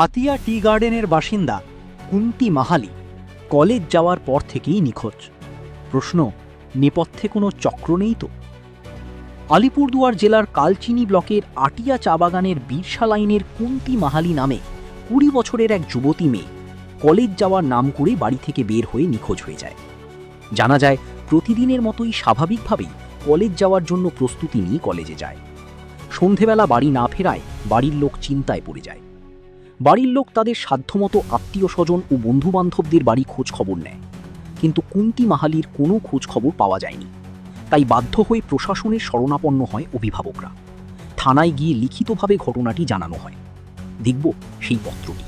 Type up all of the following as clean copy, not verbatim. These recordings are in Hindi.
আতিয়া টি গার্ডেনের বাসিন্দা কুন্তি মাহালি কলেজ যাওয়ার পর থেকেই নিখোঁজ। প্রশ্ন, নেপথ্যে কোনো চক্র নেই তো? আলিপুরদুয়ার জেলার কালচিনি ব্লকের আটিয়া চা বাগানের বিরসা লাইনের কুন্তি মাহালি নামে 20 বছরের এক যুবতী মেয়ে কলেজ যাওয়ার নাম করে বাড়ি থেকে বের হয়ে নিখোঁজ হয়ে যায়। জানা যায়, প্রতিদিনের মতোই স্বাভাবিকভাবেই কলেজ যাওয়ার জন্য প্রস্তুতি নিয়ে কলেজে যায়। সন্ধেবেলা বাড়ি না ফেরায় বাড়ির লোক চিন্তায় পড়ে যায়। বাড়ির লোক তাদের সাধ্যমতো আত্মীয় স্বজন ও বন্ধুবান্ধবদের বাড়ি খোঁজ খবর নেয়, কিন্তু কুন্তি মাহালির কোনো খোঁজ খবর পাওয়া যায়নি। তাই বাধ্য হয়ে প্রশাসনের শরণাপন্ন হয় অভিভাবকরা। থানায় গিয়ে লিখিতভাবে ঘটনাটি জানানো হয়। দেখব সেই পত্রটি।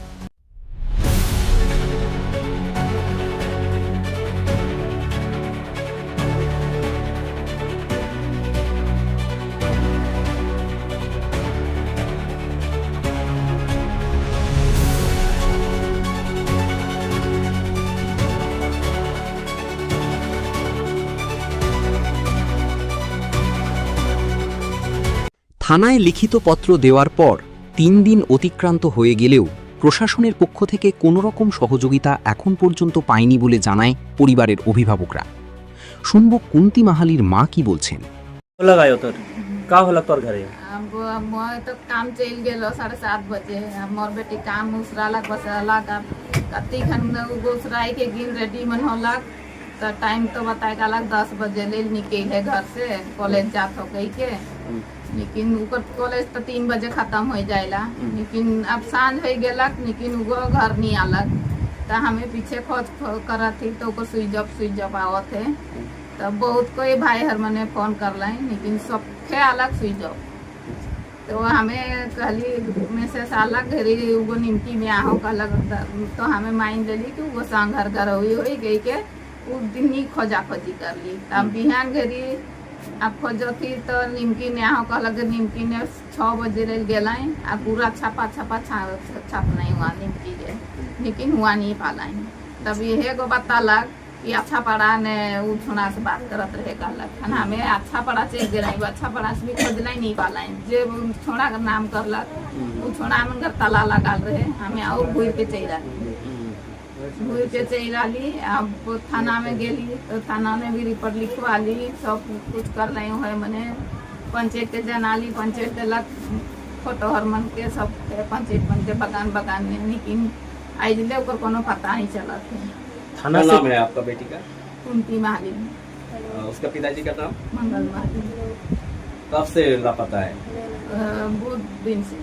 থানায় লিখিত পত্র দেওয়ার পর 3 দিন অতিক্রান্ত হয়ে গেলেও প্রশাসনের পক্ষ থেকে কোনো রকম সহযোগিতা এখন পর্যন্ত পায়নি বলে জানায় পরিবারের অভিভাবকরা। শুনব কুন্তি মাহালির মা কি বলছেন। का होला तोर घरे? मैं तो काम चल गेलो 7:30 बजे। मोर बेटी काम उसरालक बसरालक कति खन उसराई के गिन रेडी मन होलक तो टाइम तो बताए अलग 10 बजे ले निकले घर से कॉलेज जात हो गई के। लेकिन ऊपर कॉलेज तो 3 बजे खत्म हो जाएला। लेकिन अब सांझ हो गेलक, लेकिन वो घर नहीं आलक। तो हमें पीछे खोज करत थी तो स्विच ऑफ आवत है। तब बहुत कोई भाई हर मने फोन कर लाई, लेकिन सब खे अलग स्विच ऑफ। तो हमें कहली मैसेज अलग घरी वो निमकी में आओ कहलक। तो हमें माइन लेली कि वो संग घर हुई गई के उस दिन ही खोजा खोजी कर ली। तब बिहान घरी अब खोजो थी तो निमकी ने आओ कहलक। निमकी ने 6 बजे ले गलाई। अब पूरा छाप नहीं हुआ निमकी के, लेकिन हुआ नहीं पालाई। तब यह को बतालक कि अच्छा पड़ा ने उ छोड़ा से बात करत रहे कहलक। हमें अच्छा पड़ा से गिराई, अच्छा पड़ा से भी खोजला नहीं पालाई। जे छोड़ा का नाम करलक उ छोड़ा मन कर ताला लगाल रहे। हमें और घूर के चल आली। अब थाना में गेली तो थाना में भी रिपोर्ट लिखवा ली, सब कुछ कर लाई है। मने पंचायत के जनाली, पंचायत देलक फोटो हर मन के सब पंचायत मन के बगान में, लेकिन आज ले ओकर कोनो पता नहीं चलत है। थाना नाम है आपका बेटी का? कुंती माहाली। उसका पिताजी का नाम? मंगल माहाली। कब से लापता है? बहुत दिन से।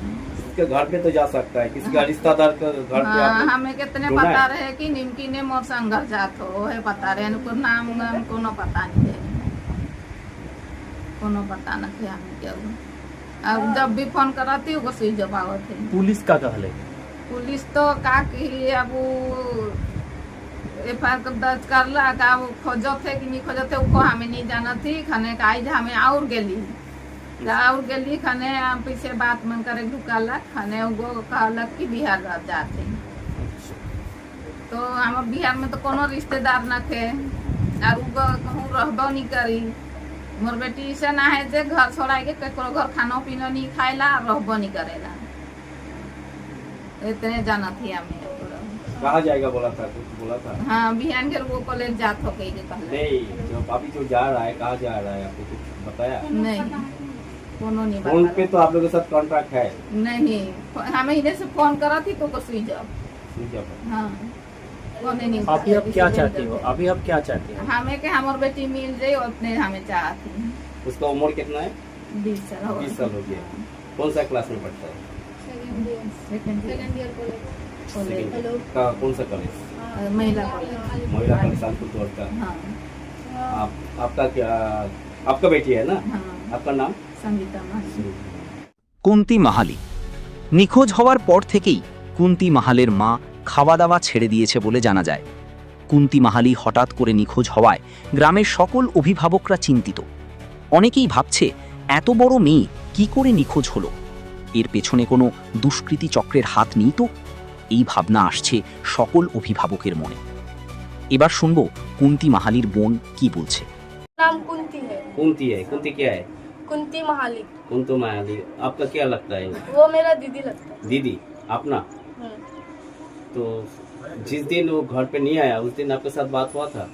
उसके घर पे तो जा सकता है, किसी का रिश्तेदार का घर पे हमें कितने पता रहे कि निमकी ने मोर संग घर जात हो है पता रहे। नाम कोनो पता नहीं है, कोनो पता नहीं हमें क्या। अब जब भी फोन कराती वो स्विच ऑफ आवत है। पुलिस का कहले? पुलिस तो का की अब एफआईआर दर्ज करला का खोजो थे कि नहीं खोजो थे वो हमें नहीं जाना थी। खाने का आज हमें और गेली खाने पीछे बात मन करे ढुकालक। खाने वो कहलक कि बिहार जाते। तो हम बिहार में तो कोनो रिश्तेदार न थे और कहूँ रहबो नहीं करी। मोर बेटी से ना है जे घर छोड़ा के ककरो घर खाना पीना नहीं खाएला, रहबो नहीं करेला। इतने जाना थी हमें। कहाँ जाएगा बोला था? कुछ बोला था? हाँ, बिहान के वो कॉलेज जात हो गई के कहला। नहीं, जो अभी जो जा रहा है कहाँ जा रहा है आपको कुछ बताया? नहीं, कोनो नहीं फोन बता। पे तो आप लोगों के साथ कांटेक्ट है? नहीं, हमें इधर से फोन करा थी तो स्विच ऑफ। हाँ, नहीं। अभी आप क्या चाहती हो? अभी आप क्या चाहती हो? हमें के हमार बेटी मिल जाए उतने हमें चाहती। उसका उम्र कितना है? 20 साल हो 20 साल हो गया। कौन सा क्लास में पढ़ता है? Second year college. कौन सा कॉलेज? महिला कॉलेज अलीपुरदुआर का। हाँ। आपका क्या, आपका बेटी है ना? हाँ। आपका नाम? संगीता माहाली। কুন্তি মাহালি নিখোঁজ হওয়ার পর থেকেই কুন্তি মাহালের মা খাওয়া দাওয়া ছেড়ে দিয়েছে বলে জানা যায়। কুন্তি মাহালি হঠাৎ করে নিখোঁজ হওয়ায় গ্রামের সকল অভিভাবকরা চিন্তিত। অনেকেই ভাবছে এত বড় মেয়ে কি করে নিখোঁজ হলো, এর পেছনে কোনো দুষ্কৃতী চক্রের হাত নেই তো? এই ভাবনা আসছে সকল অভিভাবকের মনে। এবার শুনব কুন্তি মাহালির বোন কি বলছে। नाम कुंती है। कुंती है? कुंती क्या है? कुंती महाली। कुंतु मायाली। आपका क्या लगता है? वो मेरा दीदी लगता है। दीदी अपना? तो जिस दिन वो घर पे नहीं आया उस दिन आपके साथ बात हुआ था?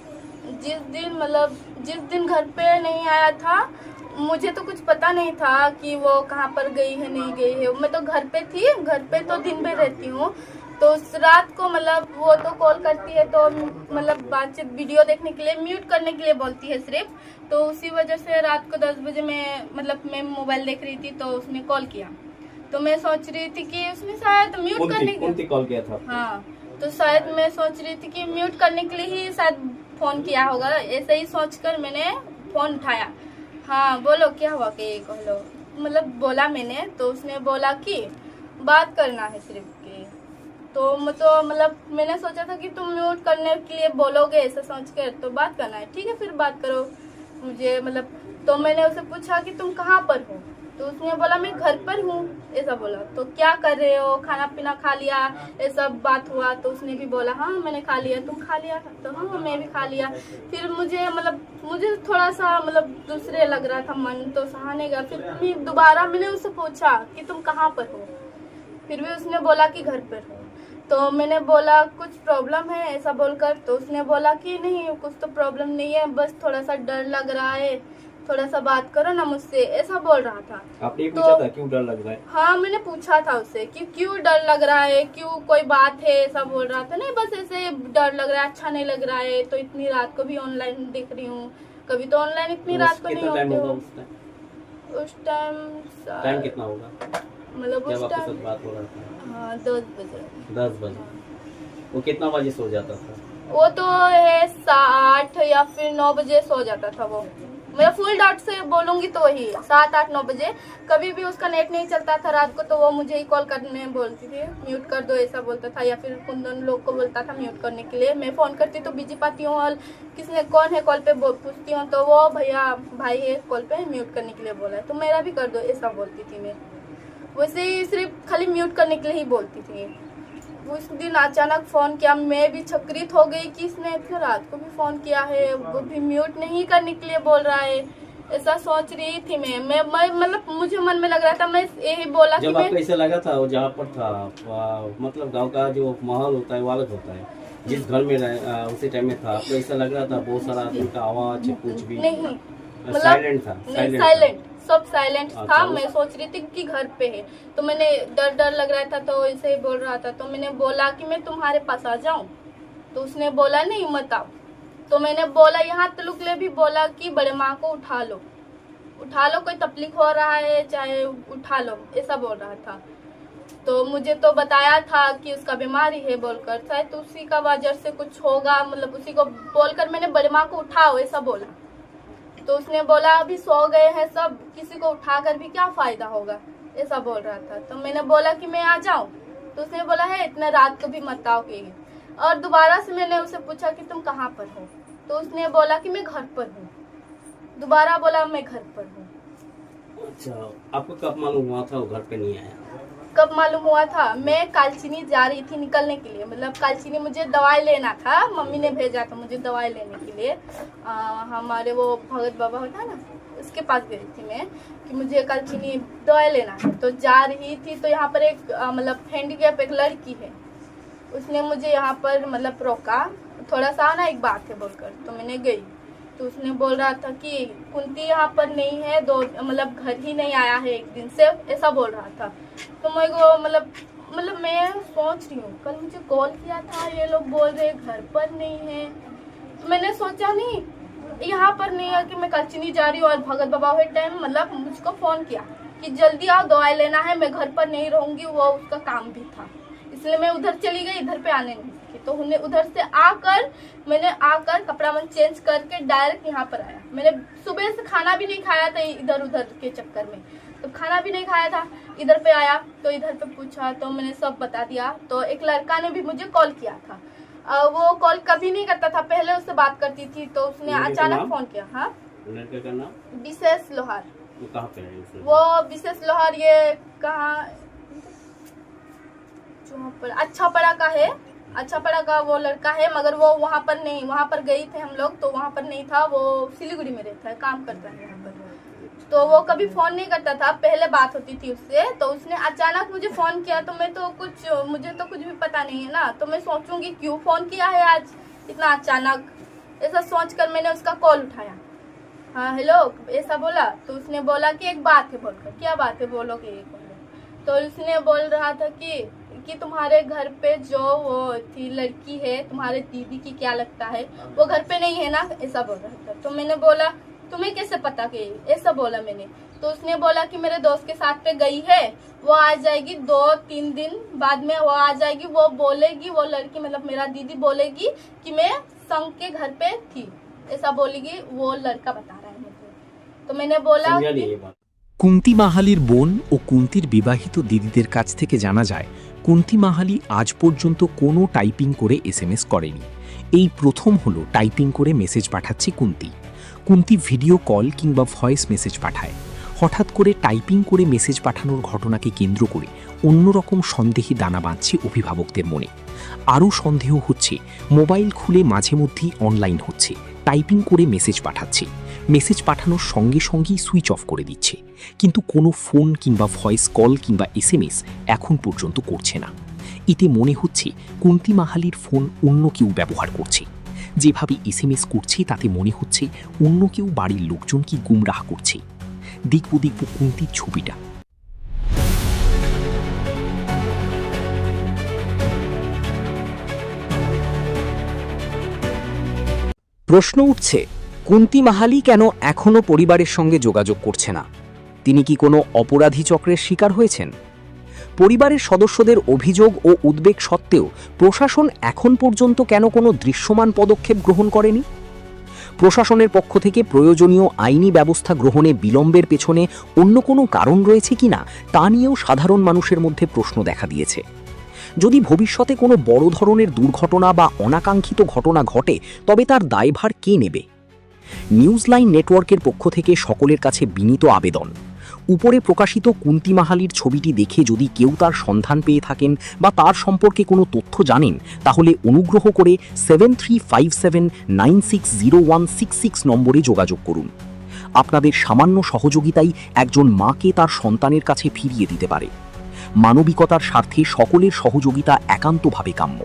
जिस दिन घर पे नहीं आया था, मुझे तो कुछ पता नहीं था कि वो कहाँ पर गई है नहीं गई है। मैं तो घर पे थी, घर पे तो दिन भर रहती हूँ। तो उस रात को मतलब वो तो कॉल करती है तो मतलब बातचीत वीडियो देखने के लिए म्यूट करने के लिए बोलती है सिर्फ। तो उसी वजह से रात को 10 बजे मैं मोबाइल देख रही थी तो उसने कॉल किया। तो मैं सोच रही थी कि उसने शायद म्यूट करने के लिए कॉल किया था? हाँ, तो शायद मैं सोच रही थी कि म्यूट करने के लिए ही शायद फोन किया होगा। ऐसे ही सोचकर मैंने फोन उठाया। हाँ बोलो क्या हुआ कि कहो, मतलब बोला मैंने। तो उसने बोला कि बात करना है सिर्फ की। तो मतलब मैंने सोचा था कि तुम म्यूट करने के लिए बोलोगे ऐसा सोचकर, तो बात करना है, ठीक है फिर बात करो मुझे मतलब। तो मैंने उसे पूछा कि तुम कहाँ पर हो? तो उसने बोला मैं घर पर हूँ, ऐसा बोला। तो क्या कर रहे हो, खाना पीना खा लिया, ये सब बात हुआ। तो उसने भी बोला हाँ मैंने खा लिया, तुम खा लिया? तो हाँ मैं भी खा लिया। फिर मुझे थोड़ा सा दूसरे लग रहा था, मन तो सहा नहीं गया। फिर दोबारा मैंने उससे पूछा कि तुम कहाँ पर हो? फिर भी उसने बोला कि घर पर हो। तो मैंने बोला कुछ प्रॉब्लम है ऐसा बोलकर। तो उसने बोला कि नहीं कुछ तो प्रॉब्लम नहीं है, बस थोड़ा सा डर लग रहा है, थोड़ा सा बात करो ना मुझसे, ऐसा बोल रहा था। आपने पूछा था क्यों डर लग रहा है? हाँ मैंने पूछा था उससे कि क्यों डर लग रहा है, क्यों कोई बात है, ऐसा बोल रहा था। नहीं बस ऐसे डर लग रहा है, अच्छा नहीं लग रहा है। तो इतनी रात को भी ऑनलाइन दिख रही हूँ, कभी तो ऑनलाइन इतनी रात को नहीं होती हूँ। उस टाइम कितना होगा मतलब जब उस आपके टाइम साथ बात हो रहा था? हाँ 10 बजे। 10 बजे। वो कितना बजे सो जाता था? वो तो है 8 या फिर 9 बजे सो जाता था वो। मैं फुल डॉट से बोलूंगी तो वही 7, 8, 9 बजे। कभी भी उसका नेट नहीं चलता था रात को तो वो मुझे ही कॉल करने बोलती थी, म्यूट कर दो ऐसा बोलता था। या फिर कुंदन लोग को बोलता था म्यूट करने के लिए। मैं फोन करती तो बिजी पाती हूँ और किसने कौन है कॉल पे पूछती हूँ तो वो भैया भाई है कॉल पे म्यूट करने के लिए बोला है तो मेरा भी कर दो ऐसा बोलती थी मैं। वैसे ही सिर्फ खाली म्यूट करने के लिए ही बोलती थी। उस दिन अचानक फोन किया, मैं भी चक्रित हो गई कि इसने इतने रात को भी फोन किया है, वो भी म्यूट नहीं करने के लिए बोल रहा है, ऐसा सोच रही थी मैं मतलब मुझे मन में लग रहा था। मैं यही बोला जब कि आपको ऐसा लगा था वो जहाँ पर था मतलब गांव का जो माहौल होता है वो अलग होता है। जिस घर में उसी टाइम में था आपको ऐसा लग रहा था बहुत सारा आदमी का आवाज कुछ भी नहीं, मतलब साइलेंट था? साइलेंट, सब साइलेंट था। अच्छा, मैं सोच रही थी कि घर पे है तो मैंने डर लग रहा था तो ऐसे ही बोल रहा था। तो मैंने बोला कि मैं तुम्हारे पास आ जाऊं? तो उसने बोला नहीं मत आओ। तो मैंने बोला यहाँ तलुक ले भी बोला कि बड़े माँ को उठा लो, कोई तकलीफ हो रहा है चाहे उठा लो, ऐसा बोल रहा था। तो मुझे तो बताया था कि उसका बीमारी है बोलकर, शायद उसी का वजह से कुछ होगा, मतलब उसी को बोलकर मैंने बड़े माँ को उठाओ ऐसा बोला। तो उसने बोला अभी सो गए हैं सब, किसी को उठाकर भी क्या फायदा होगा, ऐसा बोल रहा था। तो मैंने बोला कि मैं आ जाऊं? तो उसने बोला है इतना रात को भी मत आओ कहीं। और दोबारा से मैंने उसे पूछा कि तुम कहाँ पर हो? तो उसने बोला कि मैं घर पर हूँ। दोबारा बोला मैं घर पर हूँ। अच्छा, आपको कब मालूम हुआ था वो घर पे नहीं आया? कब मालूम हुआ था? मैं कालचीनी जा रही थी निकलने के लिए, मतलब कालचीनी मुझे दवाई लेना था, मम्मी ने भेजा था मुझे दवाई लेने के लिए। हमारे वो भगत बाबा होता है ना उसके पास गई थी मैं कि मुझे कालचीनी दवाई लेना है। तो जा रही थी तो यहाँ पर एक मतलब हैंडीकैप एक लड़की है, उसने मुझे यहाँ पर मतलब रोका, थोड़ा सा ना एक बात है बोलकर। तो मैंने गई तो उसने बोल रहा था कि कुंती यहाँ पर नहीं है, दो मतलब घर ही नहीं आया है एक दिन से, ऐसा बोल रहा था। तो मेरे को मतलब मैं सोच रही हूँ कल मुझे कॉल किया था, ये लोग बोल रहे घर पर नहीं है। तो मैंने सोचा नहीं यहाँ पर नहीं है कि मैं कलचनी जा रही हूँ। और भगत बाबा हुए टाइम मतलब मुझको फोन किया कि जल्दी आओ दवाई लेना है, मैं घर पर नहीं रहूंगी, वो उसका काम भी था इसलिए मैं उधर चली गई, इधर पे आने नहीं सकी। तो उन्हें उधर से मैंने आकर कपड़ा मन चेंज करके डायरेक्ट यहाँ पर आया। मैंने सुबह से खाना भी नहीं खाया था इधर उधर के चक्कर में, तो खाना भी नहीं खाया था, इधर पे आया तो इधर पे पूछा तो मैंने सब बता दिया। तो एक लड़का ने भी मुझे कॉल किया था, वो कॉल कभी नहीं करता था, पहले उससे बात करती थी, तो उसने अचानक फोन किया। हाँ, लड़के का नाम विशेष लोहार। वो कहाँ पे है? वो विशेष लोहार ये कहाँ पर अच्छा पड़ा का है, अच्छा पड़ा का वो लड़का है, मगर वो वहाँ पर नहीं, वहाँ पर गई थे हम लोग तो वहाँ पर नहीं था, वो सिलीगुड़ी में रहता है, काम करता है यहाँ पर। तो वो कभी फोन नहीं करता था, पहले बात होती थी उससे, तो उसने अचानक मुझे फोन किया, तो मुझे तो कुछ भी पता नहीं है ना, तो मैं सोचूंगी क्यों फोन किया है आज इतना अचानक, ऐसा सोचकर मैंने उसका कॉल उठाया। हाँ हेलो, ऐसा बोला, तो उसने बोला कि एक बात है, बोलकर क्या बात है बोलोगे, तो उसने बोल रहा था कि तुम्हारे घर पे जो वो थी लड़की है तुम्हारे दीदी की, क्या लगता है वो घर पे नहीं है ना, ऐसा बोल रहा था। तो मैंने बोला तुम्हें कैसे पता कि, ऐसा बोला मैंने। तो उसने बोला कि मेरे दोस्त के साथ पे गई है, वो आ जाएगी 2-3 दिन बाद में, वो आ जाएगी, वो बोलेगी, वो लड़की मतलब मेरा दीदी बोलेगी कि मैं संग के घर पे थी, ऐसा बोलेगी, वो लड़का बता रहा है मुझे। तो मैंने बोला समझा नहीं ये बात। কুন্তি মাহালির বোন ও কুন্তির বিবাহিত দিদিদের কাছ থেকে জানা যায় কুন্তি মাহালি আজ পর্যন্ত কোনো টাইপিং করে এসএমএস করেনি। এই প্রথম হলো টাইপিং করে মেসেজ পাঠাচ্ছে কুন্তি। কুন্তি ভিডিও কল কিংবা ভয়েস মেসেজ পাঠায়। হঠাৎ করে টাইপিং করে মেসেজ পাঠানোর ঘটনাকে কেন্দ্র করে অন্যরকম সন্দেহে দানা বাঁধছে অভিভাবকদের মনে। আরও সন্দেহ হচ্ছে মোবাইল খুলে মাঝে মধ্যেই অনলাইন হচ্ছে, টাইপিং করে মেসেজ পাঠাচ্ছে, মেসেজ পাঠানোর সঙ্গে সঙ্গেই সুইচ অফ করে দিচ্ছে, কিন্তু কোনো ফোন কিংবা ভয়েস কল কিংবা এসএমএস এখন পর্যন্ত করছে না। এতে মনে হচ্ছে কুন্তি মাহালির ফোন অন্য কেউ ব্যবহার করছে। যেভাবে এসএমএস করছে তাতে মনে হচ্ছে অন্য কেউ বাড়ির লোকজনকে গুমরাহ করছে। দেখব কুন্তির ছবিটা। প্রশ্ন উঠছে কুন্তি মাহালি কেন এখনো পরিবারের সঙ্গে যোগাযোগ করছে না? তিনি কি কোনো অপরাধী চক্রের শিকার হয়েছেন? পরিবারের সদস্যদের অভিযোগ ও উদ্বেগ সত্ত্বেও প্রশাসন এখন পর্যন্ত কেন কোনো দৃশ্যমান পদক্ষেপ গ্রহণ করেনি? প্রশাসনের পক্ষ থেকে প্রয়োজনীয় আইনি ব্যবস্থা গ্রহণে বিলম্বের পেছনে অন্য কোনো কারণ রয়েছে কিনা তা নিয়েও সাধারণ মানুষের মধ্যে প্রশ্ন দেখা দিয়েছে। যদি ভবিষ্যতে কোনো বড় ধরনের দুর্ঘটনা বা অনাকাঙ্ক্ষিত ঘটনা ঘটে তবে তার দায়ভার কে নেবে? নিউজ লাইন নেটওয়ার্কের পক্ষ থেকে সকলের কাছে বিনীত আবেদন, উপরে প্রকাশিত কুন্তি মাহালির ছবিটি দেখে যদি কেউ তার সন্ধান পেয়ে থাকেন বা তার সম্পর্কে কোনো তথ্য জানেন তাহলে অনুগ্রহ করে 7357960166 নম্বরে যোগাযোগ করুন। আপনাদের সামান্য সহযোগিতাই একজন মাকে তার সন্তানের কাছে ফিরিয়ে দিতে পারে। মানবিকতার স্বার্থে সকলের সহযোগিতা একান্তভাবে কাম্য।